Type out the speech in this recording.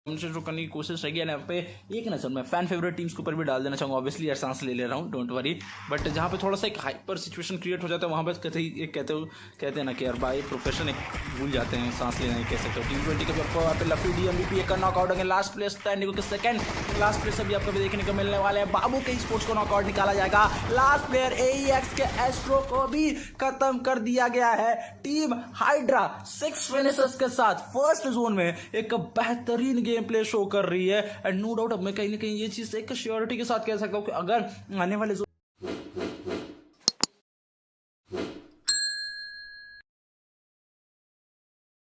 जो करने की कोशिश रही है यहाँ पे एक नज़र मैं फैन फेवरेट टीम्स के ऊपर भी डाल देना चाहूँगा। ऑब्वियसली यार सांस ले रहा हूँ, डोंट वरी। बट जहाँ पे थोड़ा सा एक हाइपर सिचुएशन क्रिएट हो जाता है वहाँ पे कहते हैं ना कि यार भाई प्रोफेशन एक भूल जाते हैं, सांस लेना ही कह सकते हो। टीम 20 के आपको यहाँ पे लफी डी MVP एक नॉकआउट होंगे। लास्ट प्लेस स्टैंडिंग के सेकंड लास्ट प्लेस अभी आपको भी देखने को मिलने वाले हैं। बाबू के स्पोर्ट्स को नॉकआउट निकाला जाएगा। लास्ट प्लेयर AEX के एस्ट्रो को भी खत्म कर दिया गया है। टीम हाइड्रा 6 फिनिशर्स के साथ फर्स्ट जोन में एक बेहतरीन गेम प्ले शो कर रही है। एंड नो डाउट अब मैं कहीं ना कहीं ये चीज़ एक श्योरिटी के साथ कह सकता हूँ कि अगर आने वाले